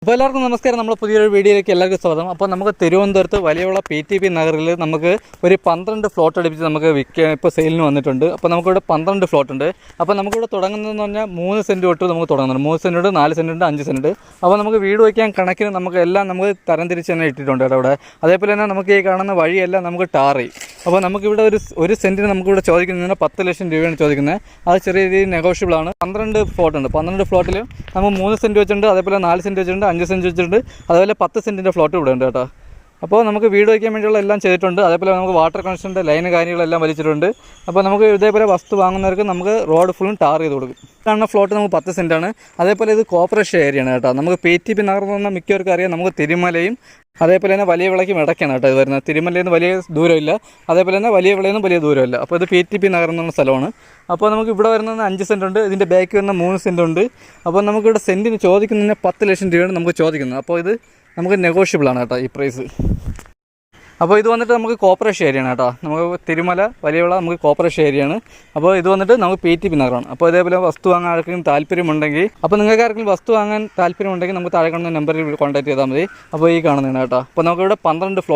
അപ്പോൾ എല്ലാവർക്കും നമസ്കാരം. നമ്മൾ പുതിയൊരു വീഡിയോയിലേക്ക് എല്ലാവർക്കും സ്വാഗതം. അപ്പോൾ നമുക്ക് തിരുവനന്തപുരത്ത് വലിയുള്ള PTP നഗറിൽ നമുക്ക് ഒരു 12 ഫ്ലോട്ട് അടുപ്പിച്ച് നമുക്ക് വിൽക്കാൻ ഇപ്പോൾ സെയിലിന് വന്നിട്ടുണ്ട്. അപ്പോൾ നമുക്കിവിടെ 12 ഫ്ലോട്ട് ഉണ്ട്. അപ്പോൾ നമുക്കിവിടെ തുടങ്ങുന്നതെന്ന് പറഞ്ഞാൽ 3 സെൻറ്റ് തൊട്ട് നമുക്ക് തുടങ്ങുന്നുണ്ട്. 3 സെൻറ്റ് ഉണ്ട്, 4 സെൻറ്റ് ഉണ്ട്, 5 സെൻറ്റ്. അപ്പോൾ നമുക്ക് വീട് വയ്ക്കാൻ കണക്കിന് നമുക്ക് എല്ലാം നമുക്ക് തരംതിരിച്ച് തന്നെ ഇട്ടിട്ടുണ്ട് ഇവിടെ. അതേപോലെ തന്നെ നമുക്ക് ഈ കാണുന്ന വഴിയെല്ലാം നമുക്ക് ടാർ ചെയ്യും. അപ്പോൾ നമുക്കിവിടെ ഒരു സെൻറ്റിന് നമുക്കിവിടെ ചോദിക്കുന്നതിന് 10 ലക്ഷം രൂപയാണ് ചോദിക്കുന്നത്. അത് ചെറിയ രീതിയിൽ നെഗോഷ്യബിളാണ്. 12 ഫ്ലോട്ട് ഉണ്ട്. 12 ഫ്ലോട്ടിൽ നമുക്ക് 3 സെൻറ്റ് വെച്ചിട്ടുണ്ട്, അതേപോലെ 4 സെൻറ്റ് വെച്ചിട്ടുണ്ട്, 5 സെൻറ്റ് വെച്ചിട്ടുണ്ട്, അതുപോലെ 10 സെൻറ്റിൻ്റെ ഫ്ലോട്ട് ഇവിടെ ഉണ്ട് കേട്ടോ. അപ്പോൾ നമുക്ക് വീട് വയ്ക്കാൻ വേണ്ടിയുള്ള എല്ലാം ചെയ്തിട്ടുണ്ട്. അതേപോലെ നമുക്ക് വാട്ടർ കണക്ഷൻ്റെ ലൈന് കാര്യങ്ങളെല്ലാം വലിച്ചിട്ടുണ്ട്. അപ്പോൾ നമുക്ക് ഇതേപോലെ വസ്തു വാങ്ങുന്നവർക്ക് നമുക്ക് റോഡ് ഫുള്ളും ടാർ ചെയ്ത് കൊടുക്കും. കാണുന്ന ഫ്ലോട്ട് നമുക്ക് 10 സെൻറ്റാണ്. അതേപോലെ ഇത് കോർപ്പറേഷൻ ഏരിയയാണ് കേട്ടോ. നമുക്ക് PTP നഗർ എന്ന് പറഞ്ഞാൽ മിക്കവർക്കും അറിയാം. നമുക്ക് തിരുമലയും അതേപോലെ തന്നെ വലിയ വിളയ്ക്കും ഇടയ്ക്കാണ് കേട്ടോ ഇത് വരുന്നത്. തിരുമലയിൽ നിന്ന് വലിയ ദൂരമില്ല, അതേപോലെ തന്നെ വലിയ വിളയിൽ നിന്നും വലിയ ദൂരമില്ല. അപ്പോൾ ഇത് PTP നഗർ എന്ന സ്ഥലമാണ്. അപ്പോൾ നമുക്ക് ഇവിടെ വരുന്നത് 5 സെൻറ്റ് ഉണ്ട്, ഇതിൻ്റെ ബാക്ക് വരുന്ന 3 സെൻറ്റ് ഉണ്ട്. അപ്പോൾ നമുക്കിവിടെ സെൻറ്റിന് ചോദിക്കുന്നതിന് 10 ലക്ഷം രൂപയാണ് നമുക്ക് ചോദിക്കുന്നത്. അപ്പോൾ ഇത് നമുക്ക് നെഗോഷ്യബിളാണ് കേട്ടോ ഈ പ്രൈസ്. അപ്പോൾ ഇത് വന്നിട്ട് നമുക്ക് കോർപ്പറേഷൻ ഏരിയയാണ് കേട്ടോ. നമുക്ക് തിരുമല വലിയവിള നമുക്ക് കോർപ്പറേഷൻ ഏരിയയാണ്. അപ്പോൾ ഇത് വന്നിട്ട് നമുക്ക് PTP നഗരമാണ്. അപ്പോൾ ഇതേപോലെ വസ്തു വാങ്ങാൻ ആർക്കെങ്കിലും താല്പര്യമുണ്ടെങ്കിൽ, അപ്പോൾ നിങ്ങൾക്ക് ആർക്കെങ്കിലും വസ്തു വാങ്ങാൻ താല്പര്യമുണ്ടെങ്കിൽ നമുക്ക് താഴെ കാണുന്ന നമ്പറിൽ കോൺടാക്ട് ചെയ്താൽ മതി. അപ്പോൾ ഈ കാണുന്നതാണ് കേട്ടോ. അപ്പോൾ നമുക്കിവിടെ 12 ഫ്ലോർ